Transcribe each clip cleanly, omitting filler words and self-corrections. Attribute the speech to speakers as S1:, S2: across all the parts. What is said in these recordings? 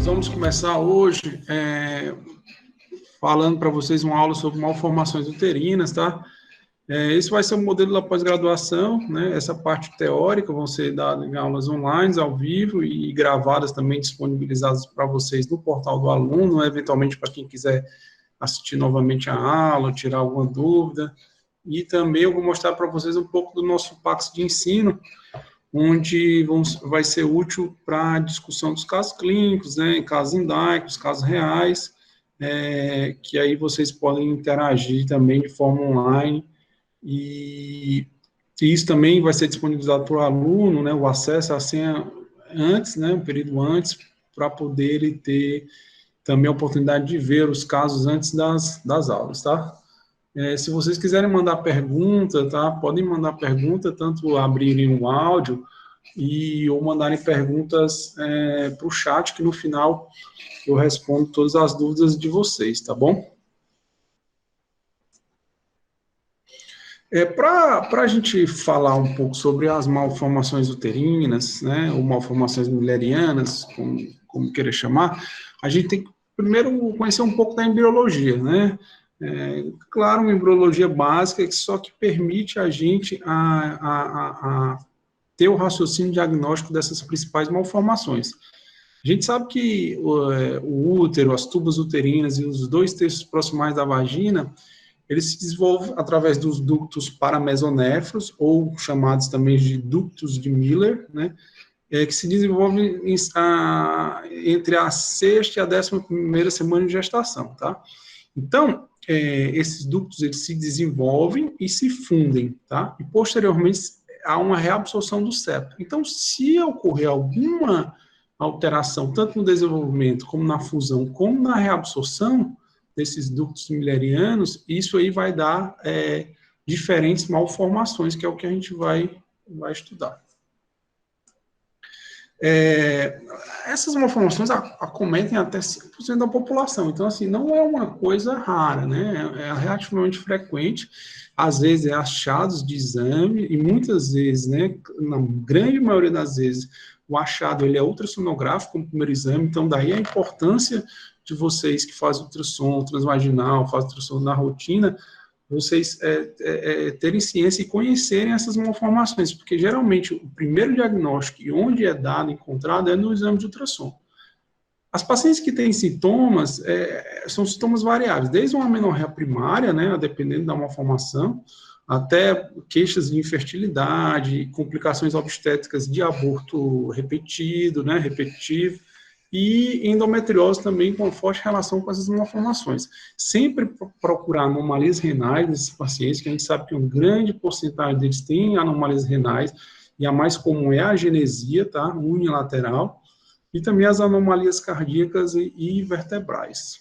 S1: Nós vamos começar hoje falando para vocês uma aula sobre malformações uterinas, tá? Esse vai ser o modelo da pós-graduação, né? Essa parte teórica vão ser dadas em aulas online, ao vivo e gravadas também, disponibilizadas para vocês no portal do aluno, eventualmente para quem quiser assistir novamente a aula, tirar alguma dúvida. E também eu vou mostrar para vocês um pouco do nosso Pax de ensino, onde vai ser útil para a discussão dos casos clínicos, né, casos indaicos, casos reais, que aí vocês podem interagir também de forma online, e isso também vai ser disponibilizado para o aluno, né, o acesso à senha antes, né, um período antes, para poder ele ter também a oportunidade de ver os casos antes das aulas, tá? Se vocês quiserem mandar pergunta, tá? Podem mandar pergunta, tanto abrirem o áudio ou mandarem perguntas para o chat, que no final eu respondo todas as dúvidas de vocês, tá bom? Para a gente falar um pouco sobre as malformações uterinas, né, ou malformações müllerianas, como querer chamar, a gente tem que primeiro conhecer um pouco da embriologia, né? Claro, uma embriologia básica, só que permite a gente a ter o raciocínio diagnóstico dessas principais malformações. A gente sabe que o útero, as tubas uterinas e os 2 terços proximais da vagina, eles se desenvolvem através dos ductos paramesonéfros, ou chamados também de ductos de Miller, né, que se desenvolvem entre a 6ª e a 11ª semana de gestação, tá? Então, esses ductos, eles se desenvolvem e se fundem, tá? E, posteriormente, há uma reabsorção do septo. Então, se ocorrer alguma alteração, tanto no desenvolvimento, como na fusão, como na reabsorção desses ductos müllerianos, isso aí vai dar diferentes malformações, que é o que a gente vai estudar. Essas malformações acometem até 5% da população, então, assim, não é uma coisa rara, né? É relativamente frequente, às vezes é achados de exame, e muitas vezes, né, na grande maioria das vezes, o achado ele é ultrassonográfico como primeiro exame, então daí a importância de vocês que fazem ultrassom transvaginal, fazem ultrassom na rotina, vocês terem ciência e conhecerem essas malformações, porque geralmente o primeiro diagnóstico e onde é dado, encontrado, é no exame de ultrassom. As pacientes que têm sintomas, são sintomas variáveis, desde uma amenorreia primária, né, dependendo da malformação, até queixas de infertilidade, complicações obstétricas de aborto repetido, né, repetitivo, e endometriose também com forte relação com essas malformações. Sempre procurar anomalias renais nesses pacientes, que a gente sabe que uma grande porcentagem deles tem anomalias renais, e a mais comum é a agenesia, tá, unilateral, e também as anomalias cardíacas e vertebrais.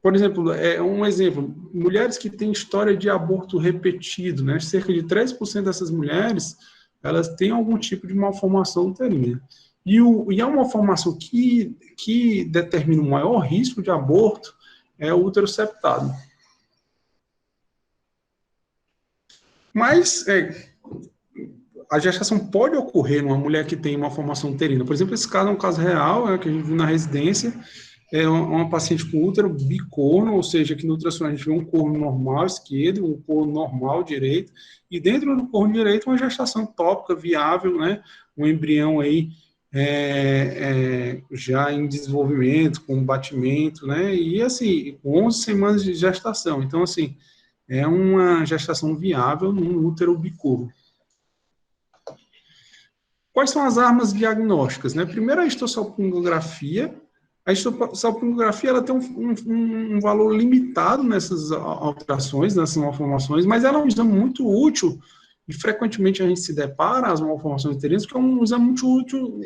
S1: Por exemplo, um exemplo, mulheres que têm história de aborto repetido, né, cerca de 3% dessas mulheres, elas têm algum tipo de malformação uterina. E a malformação que determina o maior risco de aborto é o útero septado. Mas a gestação pode ocorrer numa mulher que tem uma malformação uterina. Por exemplo, esse caso é um caso real, que a gente viu na residência, uma paciente com útero bicorno, ou seja, que no ultrassom a gente vê um corno normal esquerdo, um corno normal direito, e dentro do corno direito uma gestação tópica, viável, né, um embrião aí já em desenvolvimento, com batimento, né, e assim, 11 semanas de gestação. Então, assim, é uma gestação viável num útero bicorno. Quais são as armas diagnósticas, né? Primeiro, a histossapilografia. A histossapilografia ela tem um valor limitado nessas alterações, nessas malformações, mas ela é um exame muito útil, e frequentemente a gente se depara as malformações uterinas, que é um exame muito útil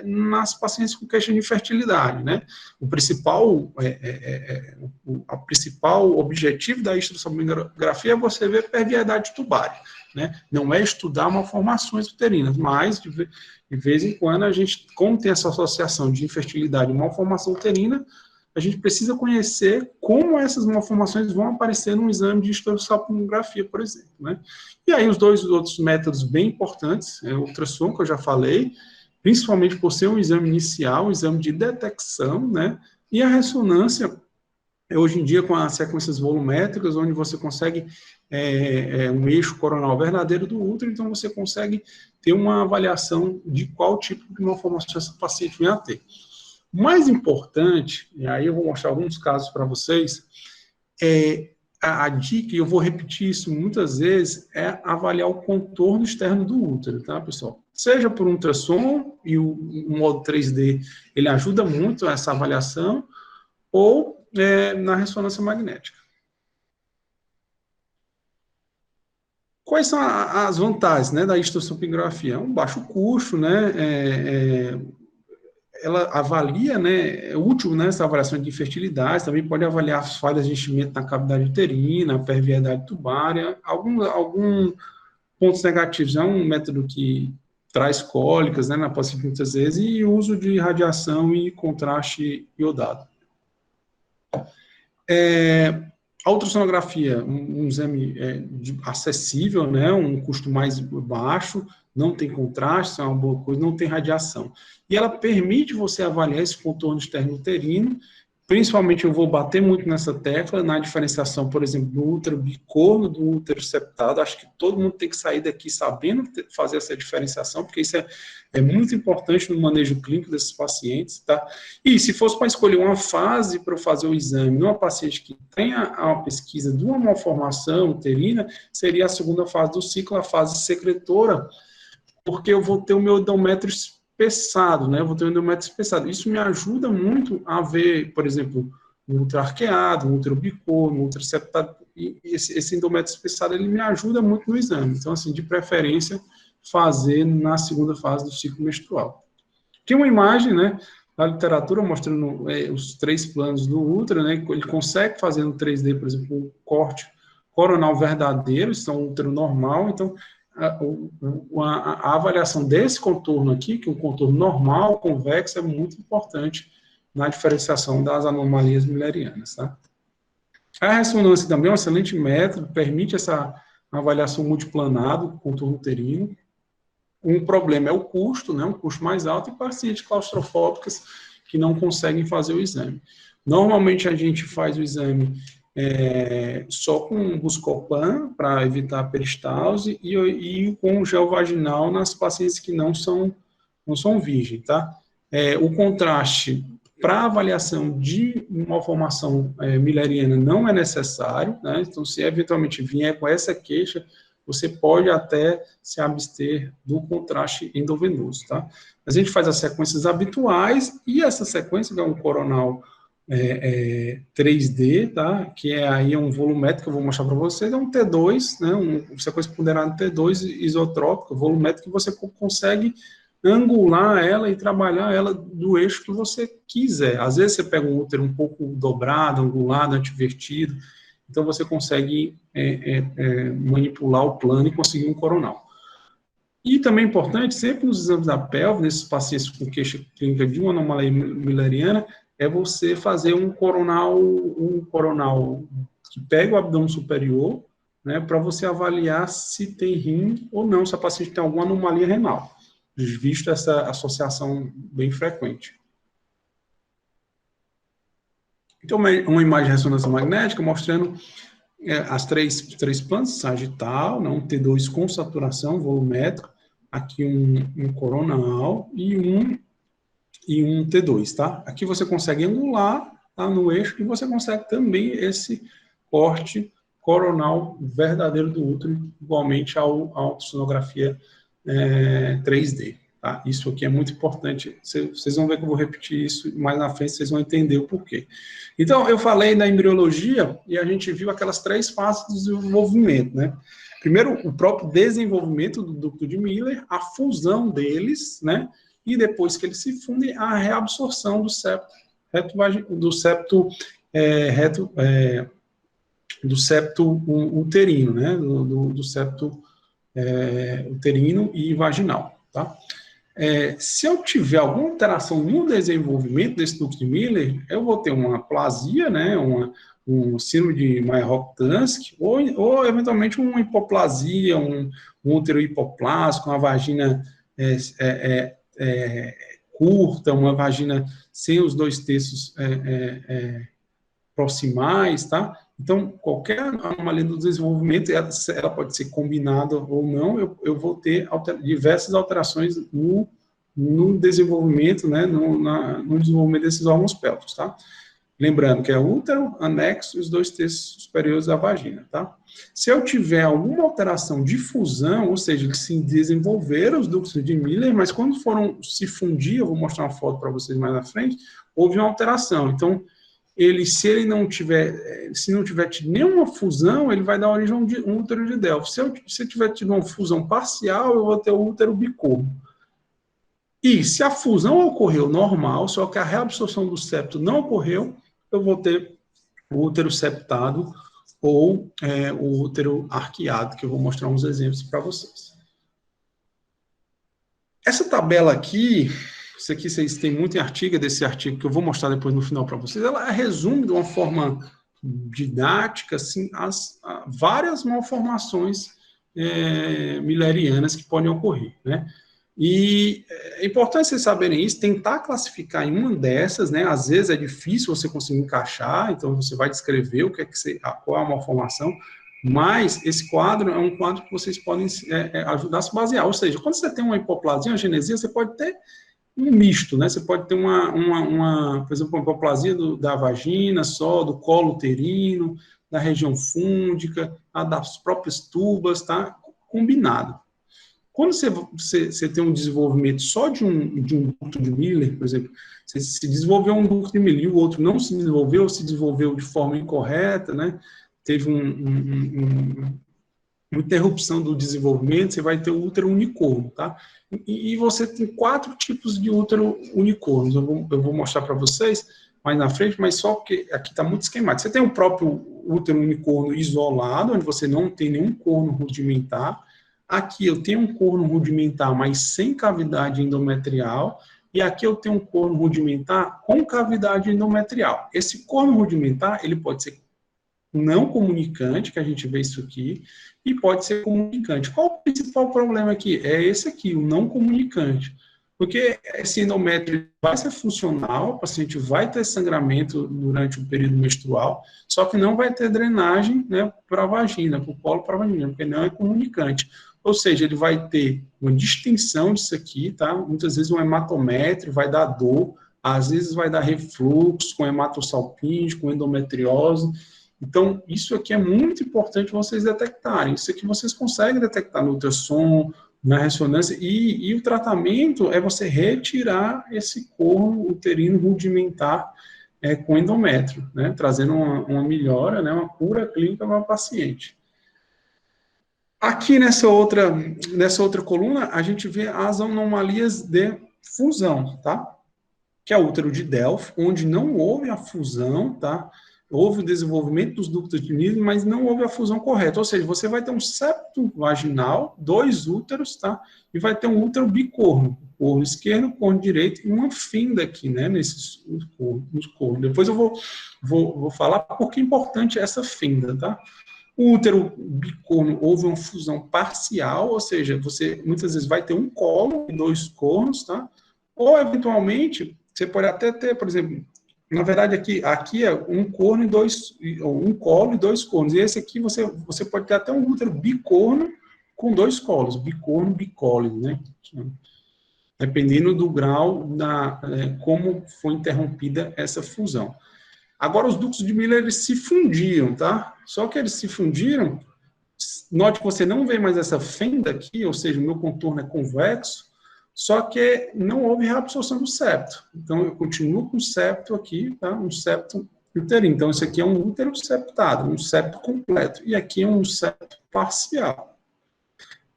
S1: nas pacientes com queixa de infertilidade, né? O principal objetivo da histossapilografia é você ver perviedade tubária, né? Não é estudar malformações uterinas, mas de vez em quando a gente, como tem essa associação de infertilidade e malformação uterina, a gente precisa conhecer como essas malformações vão aparecer num exame de histossapilografia, por exemplo, né? E aí os 2 outros métodos bem importantes, o ultrassom, que eu já falei, principalmente por ser um exame inicial, um exame de detecção, né? E a ressonância, hoje em dia, com as sequências volumétricas, onde você consegue um eixo coronal verdadeiro do útero, então você consegue ter uma avaliação de qual tipo de malformação essa paciente vem a ter. O mais importante, e aí eu vou mostrar alguns casos para vocês, a dica, e eu vou repetir isso muitas vezes, é avaliar o contorno externo do útero, tá, pessoal? Seja por ultrassom, e o modo 3D, ele ajuda muito essa avaliação, ou na ressonância magnética. Quais são as vantagens, né, da histossonografia? É um baixo custo, né, ela avalia, né, é útil, né, essa avaliação de infertilidade, também pode avaliar as falhas de enchimento na cavidade uterina, a perviedade tubária, alguns pontos negativos. É um método que traz cólicas, né, na paciente muitas vezes, e uso de radiação e contraste iodado. A ultrassonografia, um exame acessível, né, um custo mais baixo, não tem contraste, é uma boa coisa, não tem radiação. E ela permite você avaliar esse contorno externo uterino, principalmente eu vou bater muito nessa tecla, na diferenciação, por exemplo, do útero bicorno, do útero septado. Acho que todo mundo tem que sair daqui sabendo fazer essa diferenciação, porque isso é muito importante no manejo clínico desses pacientes, tá? E se fosse para escolher uma fase para fazer o exame numa paciente que tenha a pesquisa de uma malformação uterina, seria a segunda fase do ciclo, a fase secretora, porque eu vou ter o meu endométrio espessado, né? Eu vou ter um endométrio espessado. Isso me ajuda muito a ver, por exemplo, um útero arqueado, um útero bicorno, um útero septado. E esse endométrio espessado, ele me ajuda muito no exame. Então, assim, de preferência, fazer na segunda fase do ciclo menstrual. Tem uma imagem, né, da literatura mostrando os 3 planos do útero, né? Ele consegue fazer no 3D, por exemplo, um corte coronal verdadeiro, isso é um útero normal. Então, a avaliação desse contorno aqui, que é um contorno normal, convexo, é muito importante na diferenciação das anomalias müllerianas, tá? A ressonância também é um excelente método, permite essa avaliação multiplanar do contorno uterino. Um problema é o custo, né, um custo mais alto, e pacientes claustrofóbicas que não conseguem fazer o exame. Normalmente a gente faz o exame só com Buscopan, para evitar a peristalse, e com gel vaginal nas pacientes que não são virgens, tá? O contraste para avaliação de malformação mülleriana não é necessário, né? Então, se eventualmente vier com essa queixa, você pode até se abster do contraste endovenoso, tá? A gente faz as sequências habituais, e essa sequência é um coronal 3D, tá? Que aí um volumétrico que eu vou mostrar para vocês, é um T2, né? Sequência ponderada T2 isotrópica, volumétrico, que você consegue angular ela e trabalhar ela do eixo que você quiser. Às vezes você pega um útero um pouco dobrado, angulado, antivertido, então você consegue manipular o plano e conseguir um coronal. E também é importante, sempre nos exames da pelve, nesses pacientes com queixa clínica de uma anomalia mülleriana, é você fazer um coronal que pega o abdômen superior, né, para você avaliar se tem rim ou não, se a paciente tem alguma anomalia renal, visto essa associação bem frequente. Então, uma imagem de ressonância magnética mostrando as três plantas, sagital, né, um T2 com saturação volumétrica, aqui um coronal e um T2, tá? Aqui você consegue angular, tá, no eixo, e você consegue também esse corte coronal verdadeiro do útero, igualmente à ultrassonografia 3D. Tá? Isso aqui é muito importante. Vocês vão ver que eu vou repetir isso mais na frente, vocês vão entender o porquê. Então, eu falei da embriologia e a gente viu aquelas 3 fases do desenvolvimento, né? Primeiro, o próprio desenvolvimento do ducto de Miller, a fusão deles, né? E depois que eles se fundem, a reabsorção do septo uterino, né? Do septo uterino e vaginal, tá? Se eu tiver alguma alteração no desenvolvimento desse ducto de Miller, eu vou ter uma aplasia, né, um síndrome de Mayer-Rokitansky, ou eventualmente uma hipoplasia, um útero hipoplásico, uma vagina curta, uma vagina sem os 2 terços proximais, tá? Então, qualquer anomalia do desenvolvimento, ela pode ser combinada ou não, eu vou ter diversas alterações no desenvolvimento, né, no desenvolvimento desses órgãos pélvicos, tá? Lembrando que é útero, anexo e os 2 terços superiores da vagina, tá? Se eu tiver alguma alteração de fusão, ou seja, eles se desenvolveram os ductos de Miller, mas quando foram se fundir, eu vou mostrar uma foto para vocês mais na frente, houve uma alteração. Então, se não tiver tido nenhuma fusão, ele vai dar origem a um útero de Delphi. Se eu tiver tido uma fusão parcial, eu vou ter o útero bicorno. E se a fusão ocorreu normal, só que a reabsorção do septo não ocorreu, eu vou ter o útero septado ou o útero arqueado, que eu vou mostrar uns exemplos para vocês. Essa tabela aqui, isso aqui vocês têm muito em artigo, desse artigo que eu vou mostrar depois no final para vocês, ela resume de uma forma didática assim, as várias malformações millerianas que podem ocorrer, né? E é importante vocês saberem isso, tentar classificar em uma dessas, né? Às vezes é difícil você conseguir encaixar, então você vai descrever qual é a malformação, mas esse quadro é um quadro que vocês podem ajudar a se basear. Ou seja, quando você tem uma hipoplasia, uma genesia, você pode ter um misto, né? Você pode ter por exemplo, uma hipoplasia da vagina só, do colo uterino, da região fúndica, das próprias tubas, tá? Combinado. Quando você tem um desenvolvimento só de um ducto de Miller, por exemplo, você se desenvolveu um ducto de Miller e o outro não se desenvolveu de forma incorreta, né? Teve uma interrupção do desenvolvimento, você vai ter o útero unicorno, tá? E você tem 4 tipos de útero unicornos. Eu vou mostrar para vocês mais na frente, mas só porque aqui está muito esquemático. Você tem o próprio útero unicorno isolado, onde você não tem nenhum corno rudimentar. Aqui eu tenho um corno rudimentar, mas sem cavidade endometrial, e aqui eu tenho um corno rudimentar com cavidade endometrial. Esse corno rudimentar, ele pode ser não comunicante, que a gente vê isso aqui, e pode ser comunicante. Qual o principal problema aqui? É esse aqui, o não comunicante. Porque esse endométrio vai ser funcional, o paciente vai ter sangramento durante o período menstrual, só que não vai ter drenagem, né, para a vagina, para o colo, para a vagina, porque não é comunicante. Ou seja, ele vai ter uma distensão disso aqui, tá? Muitas vezes um hematométrio vai dar dor, às vezes vai dar refluxo com hematossalpinge, com endometriose. Então, isso aqui é muito importante vocês detectarem. Isso aqui vocês conseguem detectar no ultrassom, na ressonância, e o tratamento é você retirar esse corno uterino rudimentar com endométrio, né? Trazendo uma melhora, né? Uma cura clínica para o paciente. Aqui nessa outra coluna, a gente vê as anomalias de fusão, tá? Que é o útero de Delphi, onde não houve a fusão, tá? Houve o desenvolvimento dos ductos de Miller, mas não houve a fusão correta. Ou seja, você vai ter um septo vaginal, 2 úteros, tá? E vai ter um útero bicorno, corno esquerdo, corno direito, e uma fenda aqui, né? Nesses cornos. Depois eu vou falar por que é importante essa fenda, tá? O útero bicorno houve uma fusão parcial, ou seja, você muitas vezes vai ter um colo e 2 cornos, tá? Ou, eventualmente, você pode até ter, por exemplo, na verdade, aqui é um corno um colo e 2 cornos. E esse aqui você pode ter até um útero bicorno com 2 colos, bicorno, bicólide, né? Dependendo do grau como foi interrompida essa fusão. Agora, os ductos de Miller, eles se fundiram, tá? Só que eles se fundiram, note que você não vê mais essa fenda aqui, ou seja, o meu contorno é convexo, só que não houve reabsorção do septo. Então, eu continuo com o septo aqui, tá? Um septo uterino. Então, isso aqui é um útero septado, um septo completo. E aqui é um septo parcial.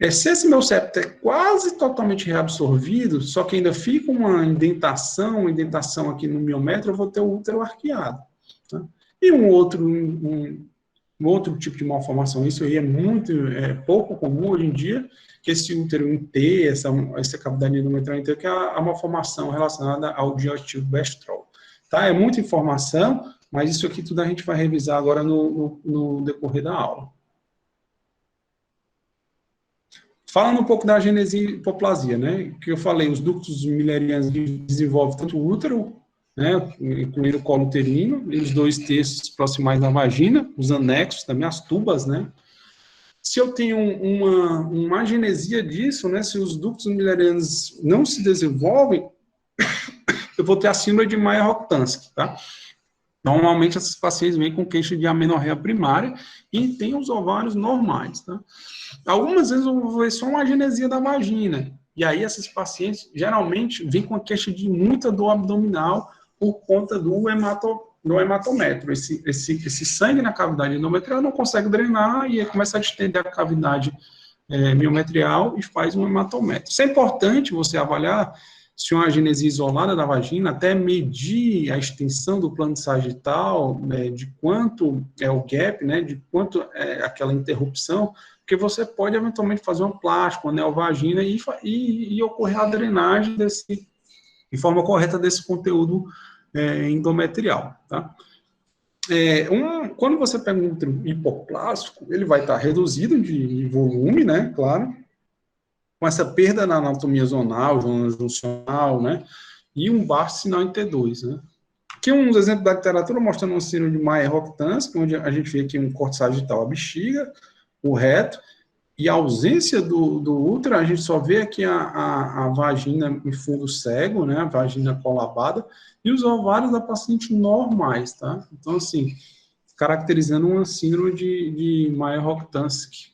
S1: Se esse meu septo é quase totalmente reabsorvido, só que ainda fica uma indentação aqui no miométrio, eu vou ter o útero arqueado. Tá? E um outro tipo de malformação, isso aí é pouco comum hoje em dia, que esse útero em T, essa cavidade endometrial em T, que é a malformação relacionada ao dióxido bestrol. Tá? É muita informação, mas isso aqui tudo a gente vai revisar agora no decorrer da aula. Falando um pouco da genesia e hipoplasia, né? Que eu falei, os ductos milerianos desenvolvem tanto o útero, né? Incluindo o colo uterino, e os 2 terços proximais da vagina, os anexos também, as tubas, né? Se eu tenho uma agenesia disso, né? Se os ductos milerianos não se desenvolvem, eu vou ter a síndrome de Mayer-Rokitansky, tá? Normalmente, esses pacientes vêm com queixa de amenorreia primária e têm os ovários normais, tá? Algumas vezes eu vou ver só uma agenesia da vagina. E aí, esses pacientes, geralmente, vêm com a queixa de muita dor abdominal por conta do hematometro. Esse sangue na cavidade endometrial não consegue drenar e aí começa a distender a cavidade miometrial e faz um hematometro. Isso é importante você avaliar se uma agenesia isolada da vagina, até medir a extensão do plano sagital, né, de quanto é o gap, né, de quanto é aquela interrupção, porque você pode eventualmente fazer um plástico, uma neovagina e ocorrer a drenagem de forma correta desse conteúdo endometrial, tá? Quando você pega um útero hipoplástico, ele vai estar reduzido de volume, né, claro, com essa perda na anatomia zonal, zona juncional, né, e um baixo sinal em T2, né. Aqui uns exemplos da literatura mostrando um síndrome de Mayer-Rokitansky, onde a gente vê aqui um corte sagital, a bexiga, o reto, e a ausência do útero, a gente só vê aqui a vagina em fundo cego, né, a vagina colabada, e os ovários da paciente normais, tá? Então, assim, caracterizando uma síndrome de Mayer-Rokitansky.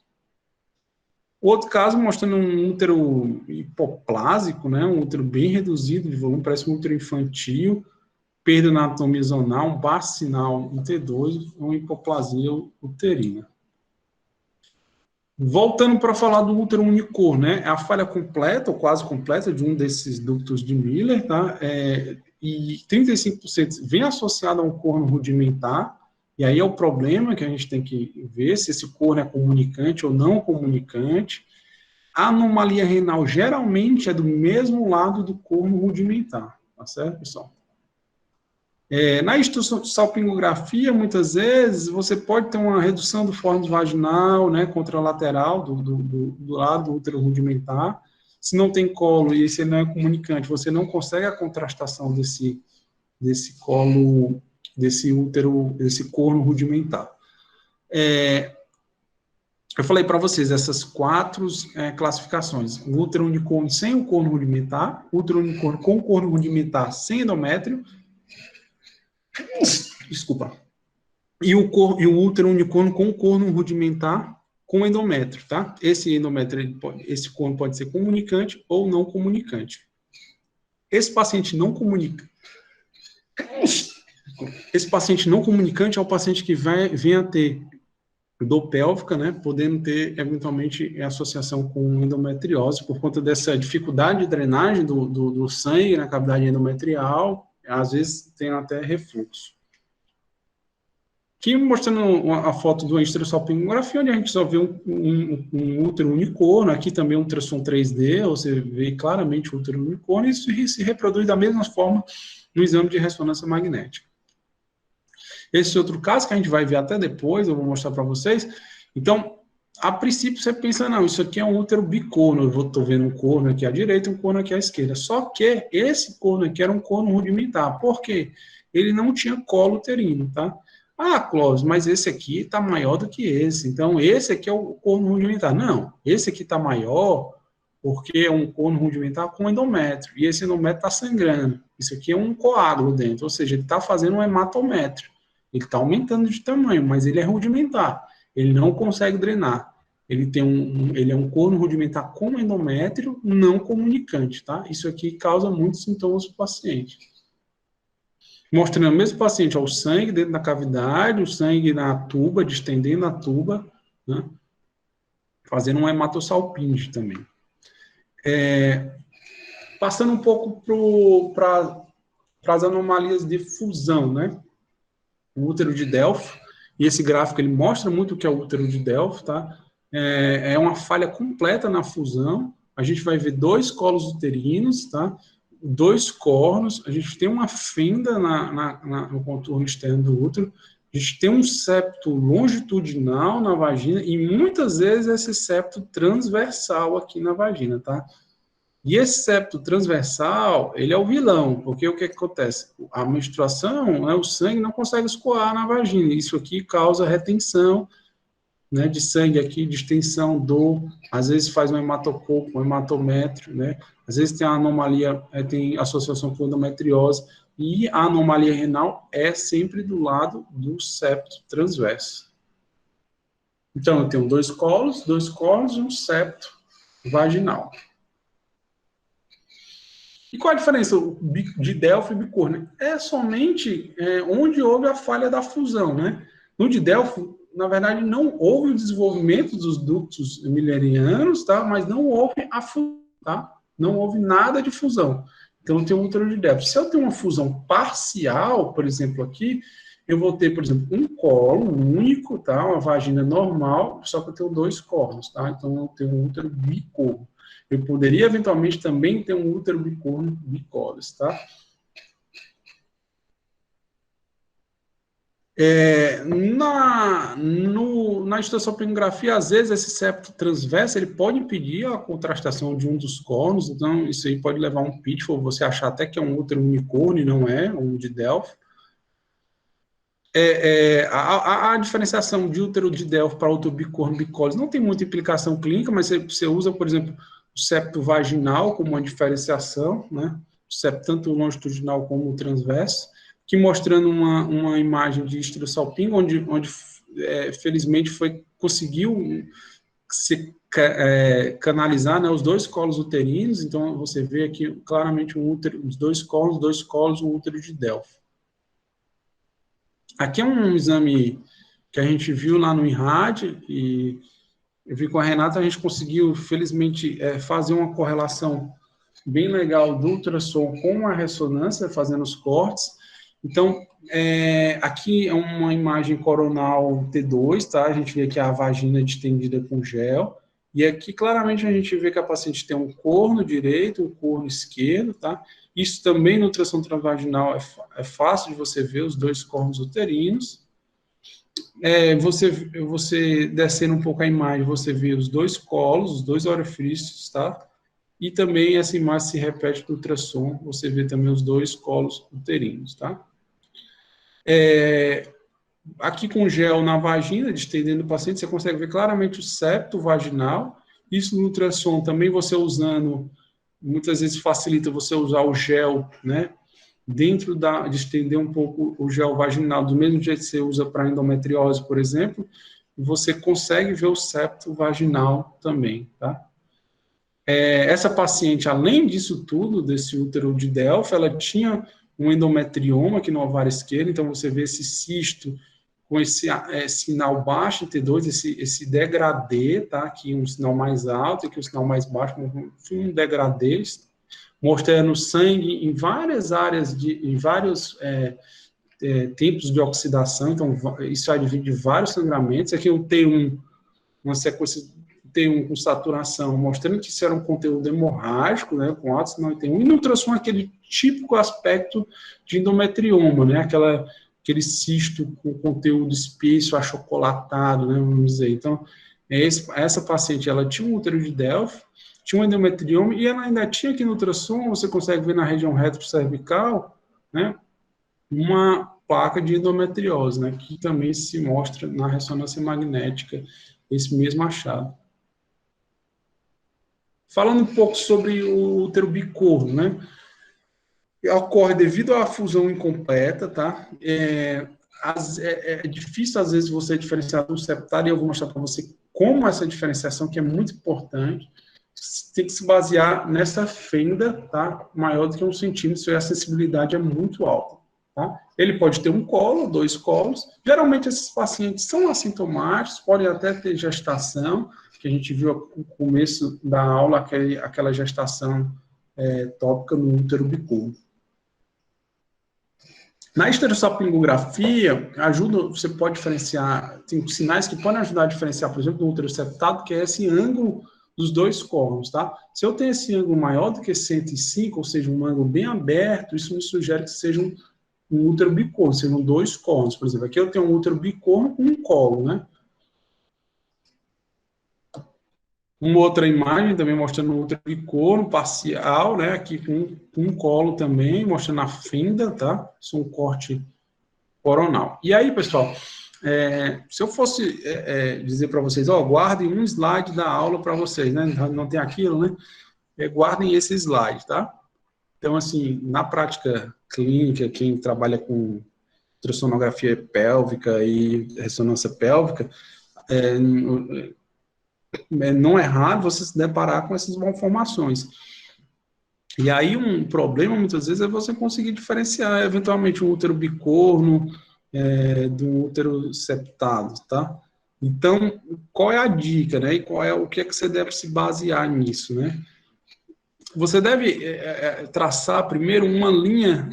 S1: Outro caso mostrando um útero hipoplásico, né, um útero bem reduzido de volume, parece um útero infantil, perda na anatomia zonal, um baixo sinal em T2, uma hipoplasia uterina. Voltando para falar do útero unicorno, né, é a falha completa, ou quase completa, de um desses ductos de Miller, tá, e 35% vem associado a um corno rudimentar, e aí é o problema que a gente tem que ver se esse corno é comunicante ou não comunicante. A anomalia renal geralmente é do mesmo lado do corno rudimentar, tá certo, pessoal? Na salpingografia, muitas vezes, você pode ter uma redução do fórnix vaginal, né, contralateral, do lado do útero rudimentar. Se não tem colo e se não é comunicante, você não consegue a contrastação desse colo, desse útero, desse corno rudimentar. Eu falei para vocês essas 4 classificações: o útero unicorno sem o corno rudimentar, útero unicorno com corno rudimentar sem endométrio, desculpa, e o útero unicorno com corno rudimentar com endométrio, tá? Esse endométrio, esse corno pode ser comunicante ou não comunicante. Esse paciente não comunicante é o paciente que vem a ter dor pélvica, né, podendo ter, eventualmente, associação com endometriose, por conta dessa dificuldade de drenagem do sangue na cavidade endometrial, às vezes tem até refluxo. Aqui mostrando a foto do histerosalpingografia, onde a gente só vê um útero unicorno, aqui também um ultrassom 3D, você vê claramente o útero unicorno, e isso se reproduz da mesma forma no exame de ressonância magnética. Esse outro caso, que a gente vai ver até depois, eu vou mostrar para vocês. Então, a princípio, você pensa, não, isso aqui é um útero bicorno, eu estou vendo um corno aqui à direita e um corno aqui à esquerda. Só que esse corno aqui era um corno rudimentar. Por quê? Ele não tinha colo uterino, tá? Ah, Clóvis, mas esse aqui está maior do que esse. Então, esse aqui é o corno rudimentar. Não, esse aqui está maior porque é um corno rudimentar com endométrio. E esse endométrio está sangrando. Isso aqui é um coágulo dentro, ou seja, ele está fazendo um hematométrio. Ele está aumentando de tamanho, mas ele é rudimentar. Ele não consegue drenar. Ele é um corno rudimentar com endométrio não comunicante, tá? Isso aqui causa muitos sintomas para o paciente. Mostrando o mesmo paciente, ó, o sangue dentro da cavidade, o sangue na tuba, distendendo a tuba, né? Fazendo um hematossalpinge também. Passando um pouco para as anomalias de fusão, né? O útero de Delphi, e esse gráfico ele mostra muito o que é o útero de Delphi, tá? É uma falha completa na fusão. A gente vai ver 2 colos uterinos, tá? 2 cornos, a gente tem uma fenda no contorno externo do útero, A gente tem um septo longitudinal na vagina e muitas vezes esse septo transversal aqui na vagina, tá? E esse septo transversal, ele é o vilão, porque o que acontece? A menstruação, né, o sangue não consegue escoar na vagina, isso aqui causa retenção, né, de sangue aqui, distensão, dor, às vezes faz um hematococo, um hematométrio, né, às vezes tem a anomalia, tem associação com endometriose, e a anomalia renal é sempre do lado do septo transverso. Então, eu tenho dois colos e um septo vaginal. E qual a diferença de Delphi e bicórnio? É somente onde houve a falha da fusão, né? No de Delphi, na verdade, não houve o desenvolvimento dos ductos milerianos, tá? Mas não houve a fusão, tá? Não houve nada de fusão. Então, eu tenho um útero de Delphi. Se eu tenho uma fusão parcial, por exemplo, aqui, eu vou ter, por exemplo, um colo único, tá? Uma vagina normal, só que eu tenho dois cornos, tá? Então, eu tenho um útero bicorno. Eu poderia, eventualmente, também ter um útero bicorno bicolis, tá? Na estossopingografia, às vezes, esse septo transverso, ele pode impedir a contrastação de um dos cornos, então isso aí pode levar a um pitfall, você achar até que é um útero unicórnio, não é, um de Delphi. A diferenciação de útero de Delphi para útero bicorno bicolis não tem muita implicação clínica, mas você usa, por exemplo, o septo vaginal como uma diferenciação, né? O septo tanto longitudinal como o transverso, que mostrando uma imagem de histerosalpingo, onde felizmente conseguiu se canalizar, né, os dois colos uterinos, então você vê aqui claramente um útero, os dois colos, um útero de Delphi. Aqui é um exame que a gente viu lá no INRAD, e eu vi com a Renata, a gente conseguiu, felizmente, fazer uma correlação bem legal do ultrassom com a ressonância, fazendo os cortes. Então, aqui é uma imagem coronal T2, tá? A gente vê aqui a vagina distendida com gel, e aqui claramente a gente vê que a paciente tem um corno direito, um corno esquerdo, tá? Isso também no ultrassom transvaginal é fácil de você ver os dois cornos uterinos. Você descendo um pouco a imagem, você vê os dois colos, os dois orifícios, tá? E também essa imagem se repete no ultrassom, você vê também os dois colos uterinos, tá? Aqui com gel na vagina, distendendo o paciente, você consegue ver claramente o septo vaginal. Isso no ultrassom também você usando, muitas vezes facilita você usar o gel, né? Dentro de estender um pouco o gel vaginal, do mesmo jeito que você usa para endometriose, por exemplo, você consegue ver o septo vaginal também, tá? Essa paciente, além disso tudo, desse útero de Delphi, ela tinha um endometrioma aqui no ovário esquerdo, então você vê esse cisto com esse sinal baixo em T2, esse degradê, tá? Aqui um sinal mais alto, aqui um sinal mais baixo, um degradê, mostrando sangue em várias áreas, em vários tempos de oxidação, então isso advém de vários sangramentos. Aqui eu tenho uma sequência T1 com saturação, mostrando que isso era um conteúdo hemorrágico, né, com alto sinal de T1, e não trouxe aquele típico aspecto de endometrioma, né, aquele cisto com conteúdo espesso, achocolatado, né, vamos dizer. Então, essa paciente, ela tinha um útero de Delphi, tinha um endometrioma, e ela ainda tinha aqui no ultrassom, você consegue ver na região retrocervical, né, uma placa de endometriose, né, que também se mostra na ressonância magnética, esse mesmo achado. Falando um pouco sobre o útero bicorno, né, ocorre devido à fusão incompleta, tá? É difícil, às vezes, você diferenciar um septário, e eu vou mostrar para você como essa diferenciação, que é muito importante, tem que se basear nessa fenda, tá? Maior do que 1 centímetro, e a sensibilidade é muito alta, tá? Ele pode ter um colo, 2 colos. Geralmente, esses pacientes são assintomáticos, podem até ter gestação, que a gente viu no começo da aula, aquela gestação tópica no útero bicorno. Na esterossalpingografia, você pode diferenciar, tem sinais que podem ajudar a diferenciar, por exemplo, do útero septado, que é esse ângulo dos dois cornos, tá? Se eu tenho esse ângulo maior do que 105, ou seja, um ângulo bem aberto, isso me sugere que seja um útero bicorno, seriam dois cornos. Por exemplo, aqui eu tenho um útero bicorno com um colo, né? Uma outra imagem também mostrando o útero bicorno parcial, né? Aqui com um colo também, mostrando a fenda, tá? Isso é um corte coronal. E aí, pessoal, se eu fosse dizer para vocês, ó, guardem um slide da aula para vocês, né? Não tem aquilo, né? Guardem esse slide, tá? Então, assim, na prática clínica, quem trabalha com ultrassonografia pélvica e ressonância pélvica, não é raro você se deparar com essas malformações. E aí um problema, muitas vezes, é você conseguir diferenciar, eventualmente, um útero bicorno do útero septado, tá? Então, qual é a dica, né? E o que é que você deve se basear nisso, né? Você deve traçar primeiro uma linha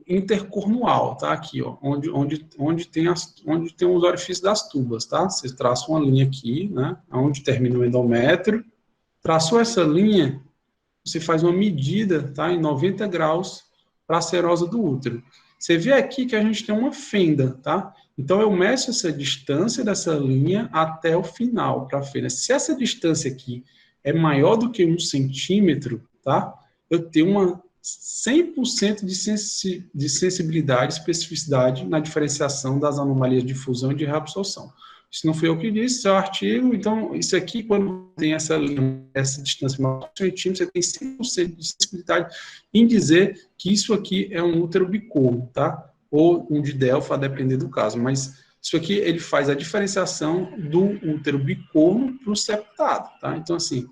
S1: intercornual, tá? Aqui, ó, onde tem os orifícios das tubas, tá? Você traça uma linha aqui, né? Onde termina o endométrio. Traçou essa linha, você faz uma medida, tá? Em 90 graus para a serosa do útero. Você vê aqui que a gente tem uma fenda, tá? Então, eu meço essa distância dessa linha até o final, para a fenda. Se essa distância aqui é maior do que 1 centímetro, tá? Eu tenho uma 100% de sensibilidade, especificidade na diferenciação das anomalias de fusão e de reabsorção. Isso não foi eu que disse, isso é o artigo. Então, isso aqui, quando tem essa linha, essa distância maior de 1 centímetro, você tem 100% de sensibilidade em dizer que isso aqui é um útero bicorno, tá? Ou um de Delfa, a depender do caso. Mas isso aqui, ele faz a diferenciação do útero bicorno para o septado, tá? Então, assim,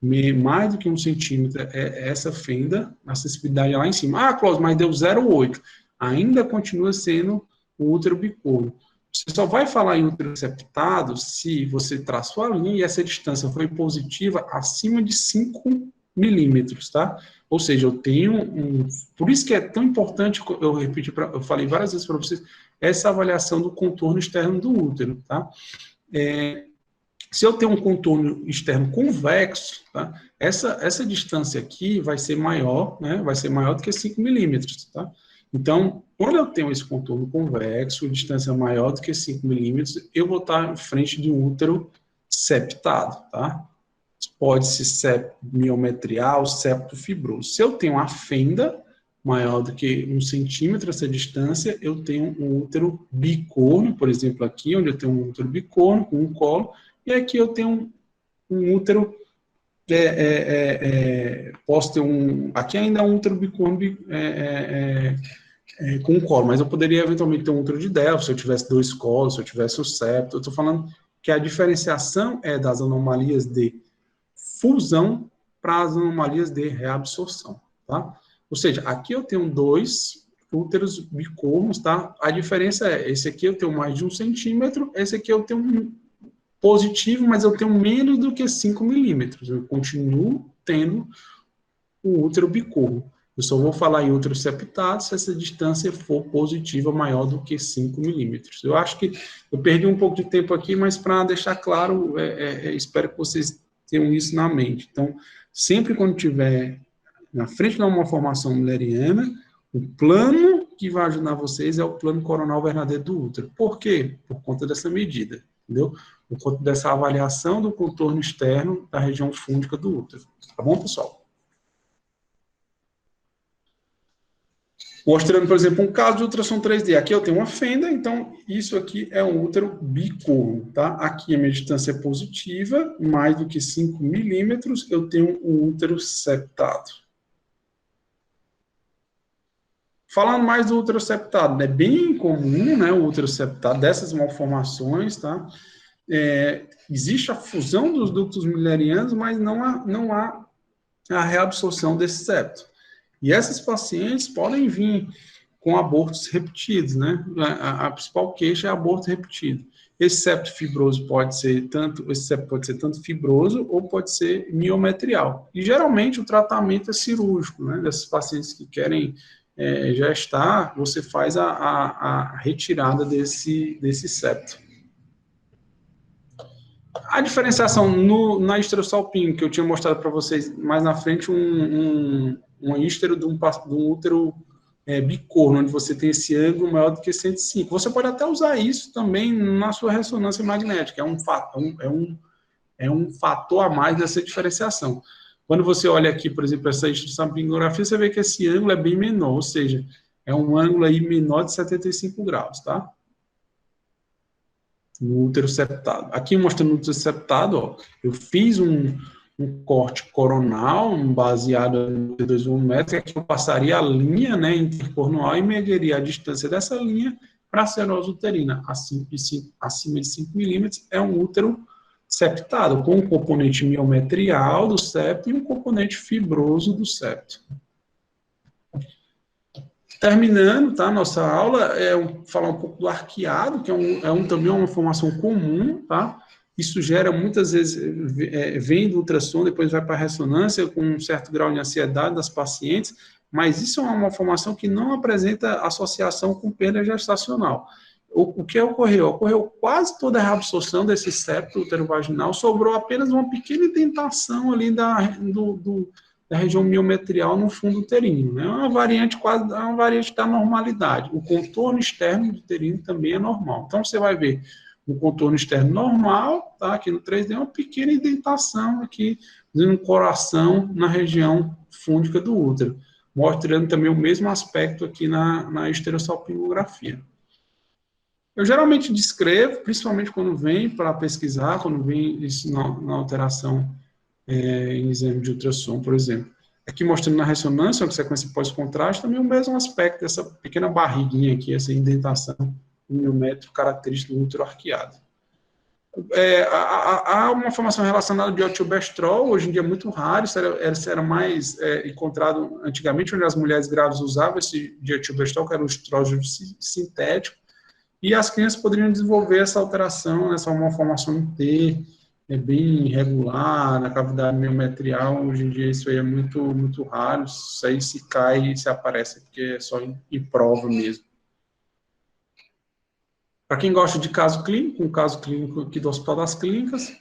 S1: mais do que 1 centímetro é essa fenda, a sensibilidade é lá em cima. Ah, Cláudio, mas deu 0,8. Ainda continua sendo o útero bicorno. Você só vai falar em útero septado se você traçou a linha e essa distância foi positiva acima de 5 milímetros, tá? Ou seja, eu tenho Por isso que é tão importante, eu falei várias vezes para vocês, essa avaliação do contorno externo do útero, tá? Se eu tenho um contorno externo convexo, tá? Essa distância aqui vai ser maior, né? Vai ser maior do que 5 milímetros, tá? Então, quando eu tenho esse contorno convexo, distância maior do que 5 milímetros, eu vou estar em frente de um útero septado, tá? Pode ser septo miometrial, septo fibroso. Se eu tenho uma fenda maior do que 1 centímetro essa distância, eu tenho um útero bicorno, por exemplo, aqui, onde eu tenho um útero bicorno com um colo, e aqui eu tenho um útero, posso ter aqui ainda é um útero bicorno com um colo, mas eu poderia eventualmente ter um útero de Delfa, se eu tivesse 2 colos, se eu tivesse o septo. Eu estou falando que a diferenciação é das anomalias de fusão para as anomalias de reabsorção, tá? Ou seja, aqui eu tenho 2 úteros bicornos, tá? A diferença é, esse aqui eu tenho mais de 1 centímetro, esse aqui eu tenho um positivo, mas eu tenho menos do que 5 milímetros. Eu continuo tendo o útero bicorno. Eu só vou falar em útero septado se essa distância for positiva maior do que 5 milímetros. Eu acho que eu perdi um pouco de tempo aqui, mas para deixar claro, espero que vocês tenham isso na mente. Então, sempre quando tiver na frente de uma malformação mulleriana, o plano que vai ajudar vocês é o plano coronal verdadeiro do útero. Por quê? Por conta dessa medida, entendeu? Por conta dessa avaliação do contorno externo da região fúndica do útero. Tá bom, pessoal? Mostrando, por exemplo, um caso de ultrassom 3D. Aqui eu tenho uma fenda, então isso aqui é um útero bicorno, tá? Aqui a minha distância é positiva, mais do que 5 milímetros, eu tenho um útero septado. Falando mais do útero septado, é bem comum, né, o útero septado, dessas malformações, tá? Existe a fusão dos ductos mullerianos, mas não há a reabsorção desse septo. E essas pacientes podem vir com abortos repetidos, né? A principal queixa é aborto repetido. Esse septo fibroso esse septo pode ser tanto fibroso ou pode ser miometrial. E geralmente o tratamento é cirúrgico, né? Dessas pacientes que querem gestar, você faz a retirada desse septo. A diferenciação na histerosalpingo, que eu tinha mostrado para vocês mais na frente, uma hístero de um útero bicorno, onde você tem esse ângulo maior do que 105. Você pode até usar isso também na sua ressonância magnética, é um fator a mais dessa diferenciação. Quando você olha aqui, por exemplo, essa estereossapingografia, você vê que esse ângulo é bem menor, ou seja, é um ângulo aí menor de 75 graus, tá? No útero septado. Aqui mostrando o útero septado, ó, eu fiz um corte coronal, baseado no T2,1 que eu passaria a linha, né, intercornual e mediria a distância dessa linha para a acerose uterina. Acima de 5 milímetros é um útero septado, com um componente miometrial do septo e um componente fibroso do septo. Terminando, tá, nossa aula, falar um pouco do arqueado, que também uma formação comum, tá? Isso gera, muitas vezes, vem do ultrassom, depois vai para a ressonância, com um certo grau de ansiedade das pacientes, mas isso é uma formação que não apresenta associação com perda gestacional. O que ocorreu? Ocorreu quase toda a reabsorção desse septo uterovaginal, sobrou apenas uma pequena indentação ali da região miometrial no fundo uterino. Né? É uma variante da normalidade. O contorno externo do uterino também é normal. Então, você vai ver o contorno externo normal, tá? Aqui no 3D, uma pequena indentação aqui no coração, na região fúndica do útero, mostrando também o mesmo aspecto aqui na estereossalpingografia. Eu geralmente descrevo, principalmente quando vem para pesquisar, quando vem isso na alteração em exame de ultrassom, por exemplo. Aqui mostrando na ressonância, uma sequência pós-contraste, também o mesmo aspecto dessa pequena barriguinha aqui, essa indentação miométrico característica do útero arqueado. Há uma formação relacionada ao dietilobestrol, hoje em dia é muito raro, isso era mais encontrado antigamente, onde as mulheres grávidas usavam esse dietilobestrol, que era um estrógeno sintético, e as crianças poderiam desenvolver essa alteração, essa malformação T, bem irregular, na cavidade miometrial. Hoje em dia isso aí é muito, muito raro, isso aí se cai e se aparece, porque é só em prova mesmo. Para quem gosta de caso clínico, um caso clínico aqui do Hospital das Clínicas,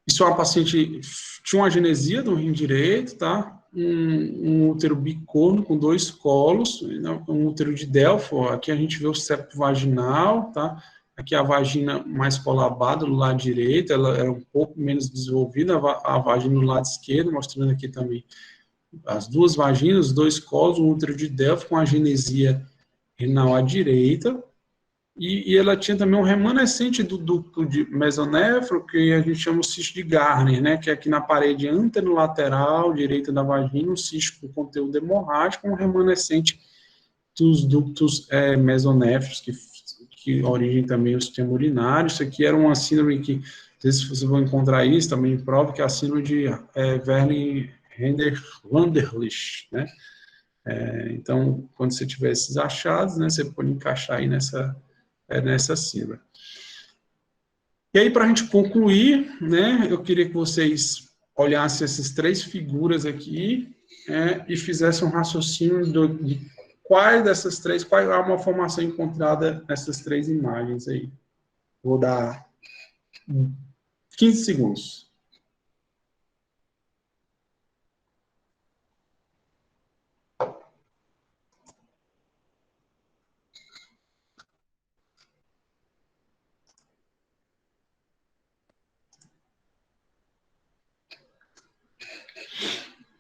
S1: isso é uma paciente, tinha uma agenesia do rim direito, tá? Um útero bicorno com 2 colos, um útero de Delfo, aqui a gente vê o septo vaginal, tá? Aqui a vagina mais colabada do lado direito, ela era um pouco menos desenvolvida, a vagina no lado esquerdo, mostrando aqui também as 2 vaginas, 2 colos, um útero de Delfo com agenesia renal à direita, e ela tinha também um remanescente do ducto de mesonefro, que a gente chama o cisto de Garner, né, que é aqui na parede anterolateral direita da vagina, um cisto com conteúdo hemorrágico, um remanescente dos ductos mesonéfricos, que origem também o sistema urinário. Isso aqui era uma síndrome que, não sei se vocês vão encontrar isso, também em prova, que é a síndrome de Werner-Wanderlich, né? Então, quando você tiver esses achados, né, você pode encaixar aí nessa síndrome. E aí, para a gente concluir, né, eu queria que vocês olhassem essas 3 figuras aqui e fizessem um raciocínio de quais dessas 3, qual é uma formação encontrada nessas 3 imagens aí. Vou dar 15 segundos.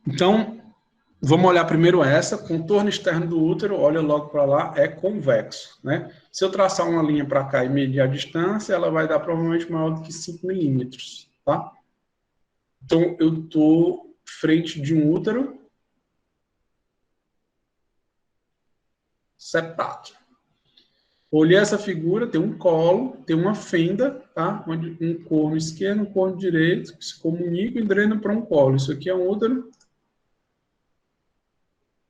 S1: Então, vamos olhar primeiro essa, contorno externo do útero, olha logo para lá, é convexo, né? Se eu traçar uma linha para cá e medir a distância, ela vai dar provavelmente maior do que 5 milímetros, tá? Então, eu estou frente de um útero septado. Olhei essa figura, tem um colo, tem uma fenda, tá? Onde um corno esquerdo, um corno direito, que se comunicam e drenam para um colo. Isso aqui é um útero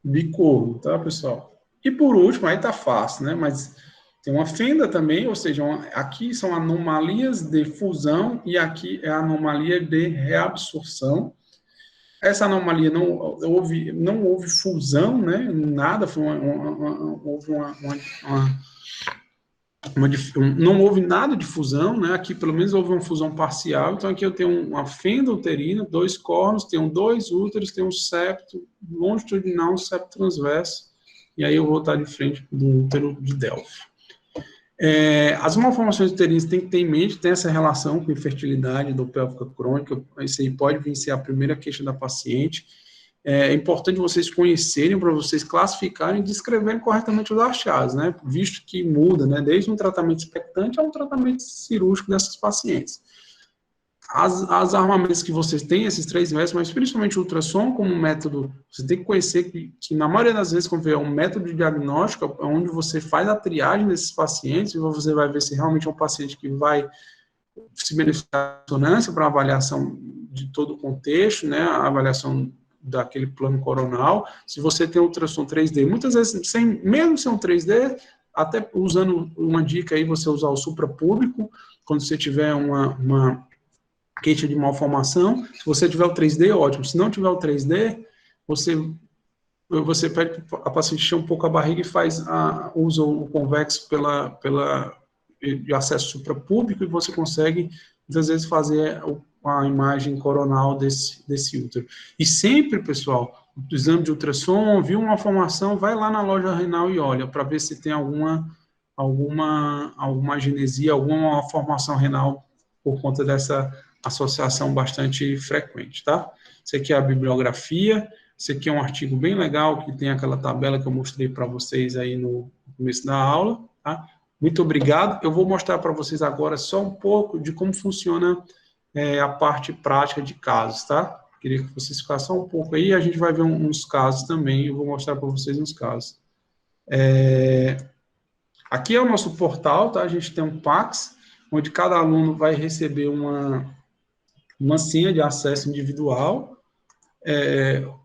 S1: bicorno, tá, pessoal? E por último, aí tá fácil, né? Mas tem uma fenda também, ou seja, aqui são anomalias de fusão e aqui é a anomalia de reabsorção. Essa anomalia não houve fusão, né? Nada, houve não houve nada de fusão, né? Aqui pelo menos houve uma fusão parcial, então aqui eu tenho uma fenda uterina, 2 cornos, tenho 2 úteros, tenho um septo longitudinal, um septo transverso, e aí eu vou estar de frente do útero de Delphi. As malformações uterinas tem que ter em mente, tem essa relação com infertilidade endopélvica crônica, isso aí pode vir ser a primeira queixa da paciente. É importante vocês conhecerem, para vocês classificarem e descreverem corretamente os achados, né? Visto que muda, né? Desde um tratamento expectante a um tratamento cirúrgico dessas pacientes. As armamentos que vocês têm, esses 3 métodos, mas principalmente o ultrassom como método, você tem que conhecer que na maioria das vezes, quando é um método de diagnóstico, é onde você faz a triagem desses pacientes, e você vai ver se realmente é um paciente que vai se beneficiar da ressonância para avaliação de todo o contexto, né? A avaliação daquele plano coronal. Se você tem ultrassom 3D, muitas vezes, mesmo sem um 3D, até usando uma dica aí, você usar o suprapúbico, quando você tiver uma queixa de malformação, se você tiver o 3D, ótimo. Se não tiver o 3D, você pede a paciente encher um pouco a barriga e usa o convexo de acesso suprapúbico, e você consegue, muitas vezes, fazer a imagem coronal desse útero. E sempre, pessoal, o exame de ultrassom, viu uma malformação, vai lá na loja renal e olha, para ver se tem alguma agenesia, alguma malformação renal por conta dessa associação bastante frequente, tá? Isso aqui é a bibliografia, esse aqui é um artigo bem legal, que tem aquela tabela que eu mostrei para vocês aí no começo da aula, tá? Muito obrigado. Eu vou mostrar para vocês agora só um pouco de como funciona a parte prática de casos, tá? Queria que vocês ficassem só um pouco aí, a gente vai ver uns casos também, eu vou mostrar para vocês uns casos. Aqui é o nosso portal, tá? A gente tem um Pax, onde cada aluno vai receber uma senha de acesso individual.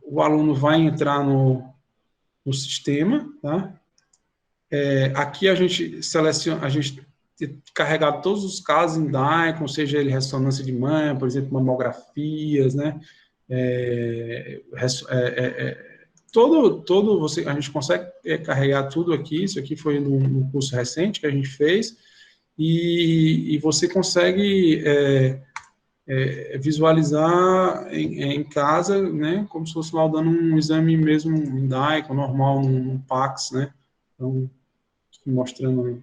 S1: O aluno vai entrar no sistema, tá? Aqui a gente seleciona, a gente tem carregado todos os casos em DICOM, seja ele ressonância de mama, por exemplo, mamografias, né? A gente consegue carregar tudo aqui. Isso aqui foi num curso recente que a gente fez, e você consegue visualizar em casa, né, como se fosse lá dando um exame mesmo em DICOM, normal, num Pax, né? Então, mostrando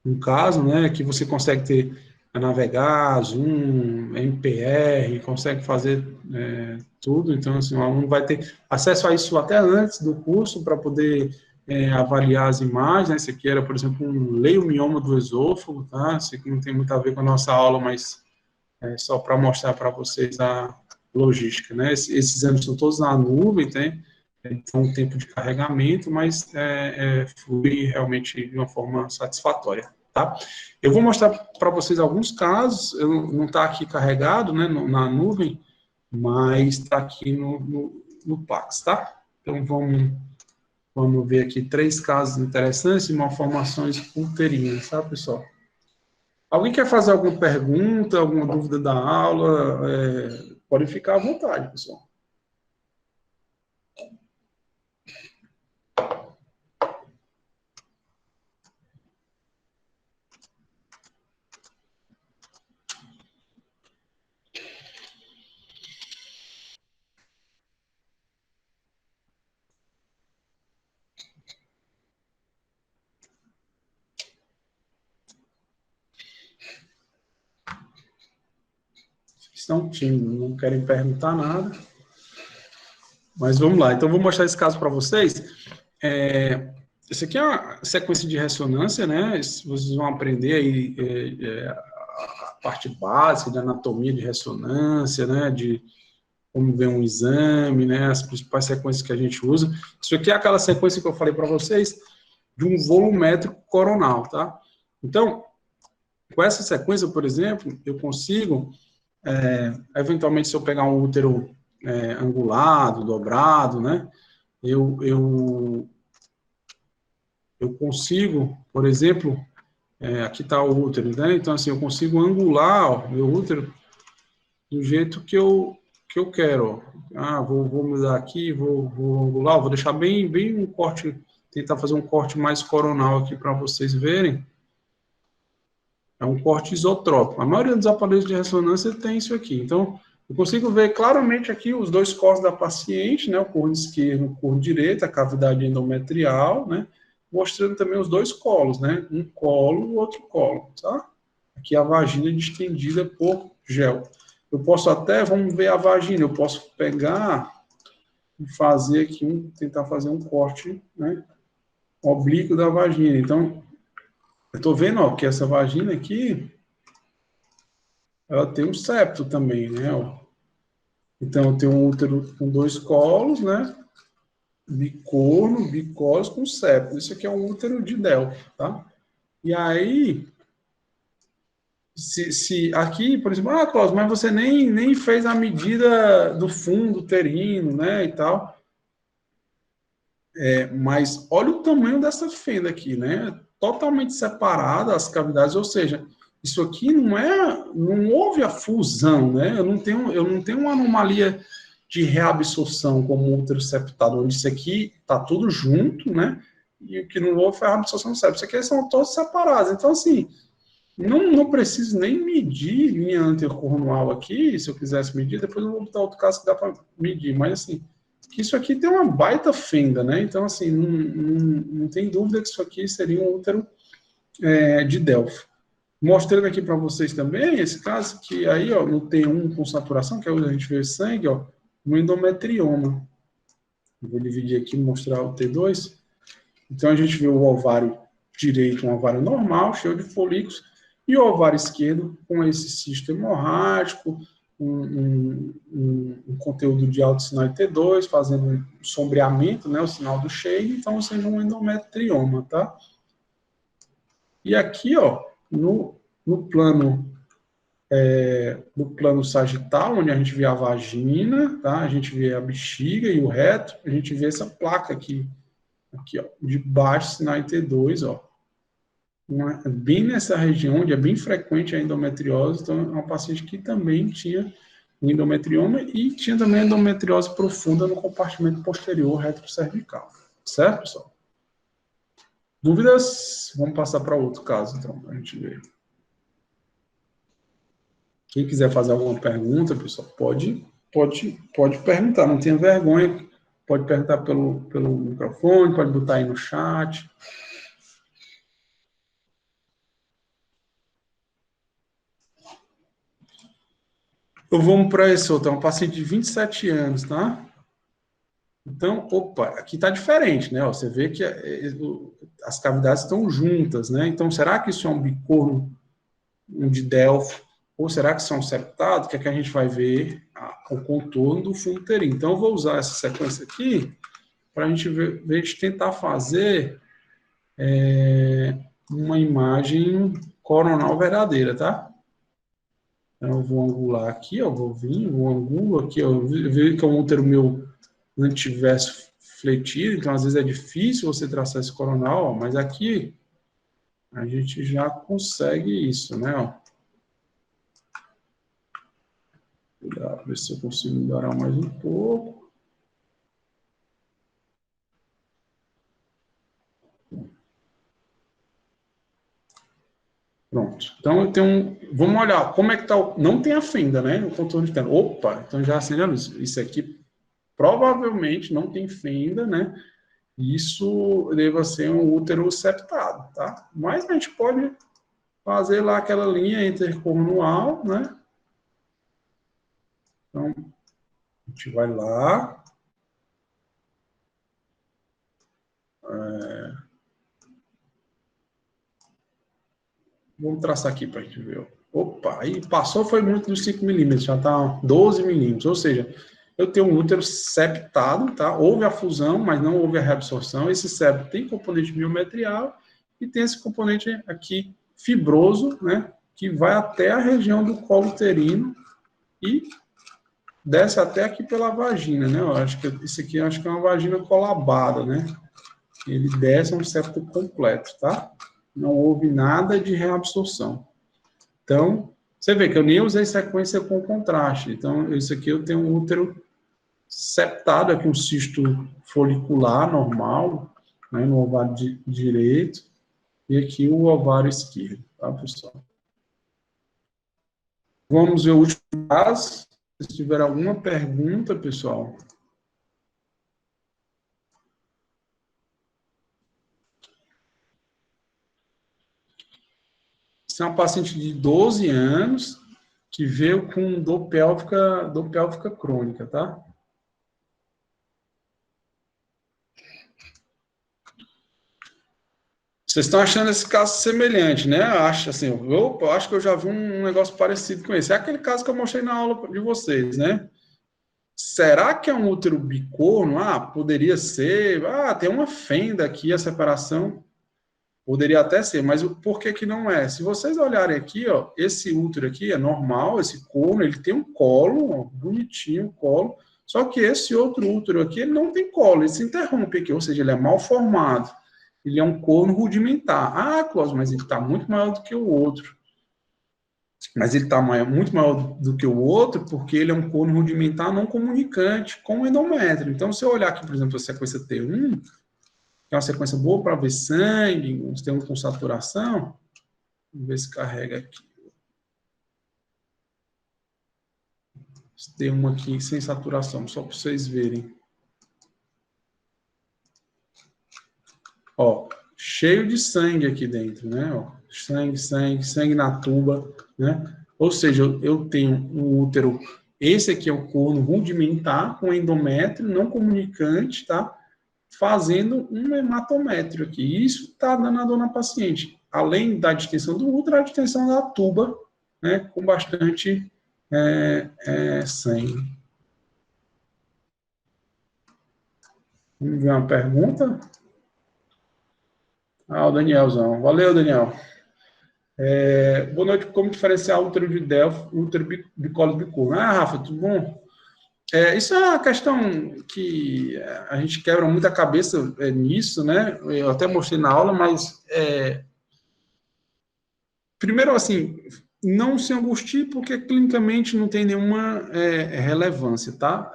S1: um caso, né, que você consegue navegar, Zoom, MPR, consegue fazer tudo. Então, assim, o aluno vai ter acesso a isso até antes do curso para poder avaliar as imagens, né? Esse aqui era, por exemplo, um leiomioma do esôfago, tá? Isso aqui não tem muito a ver com a nossa aula, mas só para mostrar para vocês a logística, né? Esses exames são todos na nuvem, tem um tempo de carregamento, mas flui realmente de uma forma satisfatória, tá? Eu vou mostrar para vocês alguns casos, não está aqui carregado, né, na nuvem, mas está aqui no Pax, tá? Então, vamos ver aqui 3 casos interessantes de malformações uterinas, tá, pessoal? Alguém quer fazer alguma pergunta, alguma dúvida da aula? Pode ficar à vontade, pessoal. Estão tímidos, não querem perguntar nada. Mas vamos lá. Então, vou mostrar esse caso para vocês. Esse aqui é uma sequência de ressonância, né? Vocês vão aprender aí a parte básica de anatomia de ressonância, né? De como ver um exame, né? As principais sequências que a gente usa. Isso aqui é aquela sequência que eu falei para vocês de um volumétrico coronal, tá? Então, com essa sequência, por exemplo, eu consigo, eventualmente, se eu pegar um útero angulado, dobrado, né? Eu consigo, por exemplo, aqui está o útero, né? Então, assim, eu consigo angular o meu útero do jeito que eu que eu quero. Vou mudar aqui, vou angular, vou deixar bem um corte, tentar fazer um corte mais coronal aqui para vocês verem. É um corte isotrópico. A maioria dos aparelhos de ressonância tem isso aqui. Então, eu consigo ver claramente aqui os dois colos da paciente, né? O corno esquerdo e o corno direito, a cavidade endometrial, né? Mostrando também os dois colos, né? Um colo e o outro colo, tá? Aqui a vagina distendida por gel. Eu posso até, vamos ver a vagina, eu posso pegar e fazer aqui, tentar fazer um corte, né? Oblíquo da vagina. Então, eu estou vendo, ó, que essa vagina aqui, ela tem um septo também, né? Ó. Então, eu tenho um útero com dois colos, né? Bicorno, bicólos com septo. Isso aqui é um útero de Delphi, tá? E aí, se aqui, por exemplo, Cláudio, mas você nem fez a medida do fundo uterino, né, e tal. Mas olha o tamanho dessa fenda aqui, né? Totalmente separada as cavidades, ou seja, isso aqui não houve a fusão, né? Eu não tenho uma anomalia de reabsorção como o útero septado, onde isso aqui está tudo junto, né? E o que não houve foi a reabsorção do septo. Isso aqui são todos separados. Então, assim, não preciso nem medir linha antercornual aqui, se eu quisesse medir, depois eu vou botar outro caso que dá para medir, mas assim, que isso aqui tem uma baita fenda, né? Então, assim, não tem dúvida que isso aqui seria um útero de Delphi. Mostrando aqui para vocês também esse caso que aí, ó, no T1 com saturação, que é onde a gente vê sangue, ó, no endometrioma. Vou dividir aqui e mostrar o T2. Então, a gente vê o ovário direito, um ovário normal, cheio de folículos, e o ovário esquerdo com esse cisto hemorrágico, um conteúdo de alto sinal T2, fazendo um sombreamento, né, o sinal do Shein, então, ou seja, um endometrioma, tá? E aqui, ó, no plano sagital, onde a gente vê a vagina, tá? A gente vê a bexiga e o reto, a gente vê essa placa aqui, ó, de baixo sinal T2, ó. Bem nessa região, onde é bem frequente a endometriose, então é uma paciente que também tinha um endometrioma e tinha também endometriose profunda no compartimento posterior retrocervical. Certo, pessoal? Dúvidas? Vamos passar para outro caso, então, para a gente ver. Quem quiser fazer alguma pergunta, pessoal, pode perguntar, não tenha vergonha, pode perguntar pelo microfone, pode botar aí no chat. Então, vamos para esse outro, é um paciente de 27 anos, tá? Então, opa, aqui está diferente, né? Você vê que as cavidades estão juntas, né? Então, será que isso é um bicorno de Delphi? Ou será que são septados? Que é que a gente vai ver o contorno do fundo uterino. Então, eu vou usar essa sequência aqui para a gente tentar fazer uma imagem coronal verdadeira, tá? Então, eu vou angular aqui, ó, vou angulo aqui, ó, eu vejo que é um útero meu antiverso fletido, então às vezes é difícil você traçar esse coronal, ó, mas aqui a gente já consegue isso, né? Ó. Vou ver se eu consigo melhorar mais um pouco. Pronto. Então eu tenho vamos olhar como é que tá não tem a fenda, né? O contorno interno. Opa, então já acendendo isso aqui provavelmente não tem fenda, né? Isso deva ser um útero septado, tá? Mas a gente pode fazer lá aquela linha intercornual, né? Então, a gente vai lá. Vamos traçar aqui para a gente ver. Opa, aí passou, foi muito dos 5 milímetros, já está 12 milímetros. Ou seja, eu tenho um útero septado, tá? Houve a fusão, mas não houve a reabsorção. Esse septo tem componente biometrial e tem esse componente aqui fibroso, né? Que vai até a região do colo uterino e desce até aqui pela vagina, né? Eu acho que isso aqui acho que é uma vagina colabada, né? Ele desce um septo completo, tá? Não houve nada de reabsorção. Então, Você vê que eu nem usei sequência com contraste. Então, isso aqui eu tenho um útero septado, aqui um cisto folicular normal, né, no ovário direito, e aqui o ovário esquerdo, tá, pessoal? Vamos ver o último caso. Se tiver alguma pergunta, pessoal. Essa é uma paciente de 12 anos que veio com dor pélvica crônica, tá? Vocês estão achando esse caso semelhante, né? Eu acho assim, eu acho que eu já vi um negócio parecido com esse. É aquele caso que eu mostrei na aula de vocês, né? Será que é um útero bicorno? Ah, poderia ser. Ah, tem uma fenda aqui, a separação. Poderia até ser, mas por que que não é? Se vocês olharem aqui, ó, esse útero aqui é normal, esse corno, ele tem um colo, ó, bonitinho, colo, só que esse outro útero aqui, ele não tem colo, ele se interrompe aqui, ou seja, ele é mal formado. Ele é um corno rudimentar. Ah, Cláudio, mas ele está muito maior do que o outro. Mas ele está muito maior do que o outro porque ele é um corno rudimentar não comunicante com o endométrio. Então, se eu olhar aqui, por exemplo, a sequência T1, que é uma sequência boa para ver sangue, tem um com saturação. Vamos ver se carrega aqui. Tem uma aqui sem saturação, só para vocês verem. Ó, cheio de sangue aqui dentro, né? Ó, sangue na tuba, né? Ou seja, eu tenho um útero, esse aqui é o corno rudimentar, com endométrio não comunicante, tá? Fazendo um hematométrio aqui. Isso está dando a dor na paciente. Além da distensão do útero, a distensão da tuba, né? Com bastante sangue. Vamos ver uma pergunta? Ah, o Danielzão. Valeu, Daniel. Boa noite. Como diferenciar o útero de Delphi, útero bicólise bicorno? Ah, Rafa, tudo bom? Isso é uma questão que a gente quebra muita cabeça nisso, né? Eu até mostrei na aula, mas primeiro, assim, não se angustie porque clinicamente não tem nenhuma relevância, tá?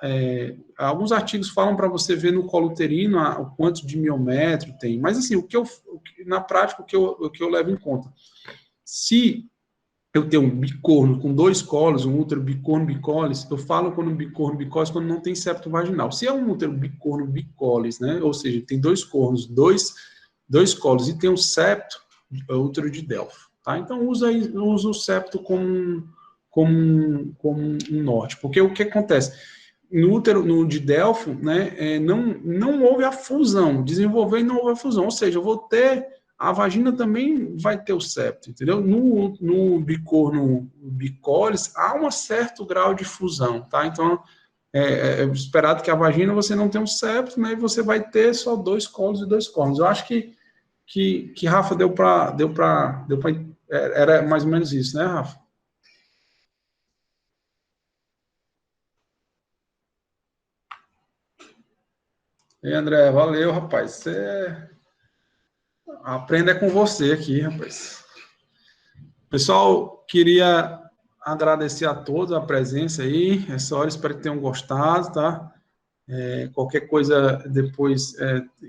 S1: Alguns artigos falam para você ver no colo uterino o quanto de miométrio tem, mas assim, na prática, o que eu levo em conta, se eu tenho um bicorno com dois colos, um útero bicorno bicólis, eu falo quando um bicorno bicólis quando não tem septo vaginal. Se é um útero bicorno bicólis, né? Ou seja, tem dois cornos, dois colos e tem um septo, é o útero de Delphi, tá? Então usa o septo como um norte, porque o que acontece? No útero de Delphi, né, não houve a fusão, desenvolveu e não houve a fusão, ou seja, eu vou ter a vagina também vai ter o septo, entendeu? No bicorno bicólis, há um certo grau de fusão, tá? Então, é esperado que a vagina você não tenha um septo, né? E você vai ter só dois colos e dois cornos. Eu acho que Rafa era mais ou menos isso, né, Rafa? E André, valeu, rapaz. Você aprenda com você aqui, rapaz. Pessoal, queria agradecer a todos a presença aí. Essa hora, espero que tenham gostado, tá? Qualquer coisa depois,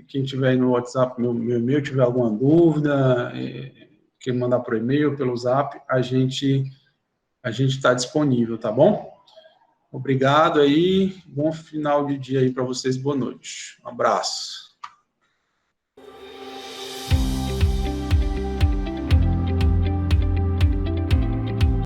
S1: quem tiver aí no WhatsApp, meu e-mail, tiver alguma dúvida, quer mandar por e-mail, pelo Zap, a gente está disponível, tá bom? Obrigado aí, bom final de dia aí para vocês, boa noite. Um abraço.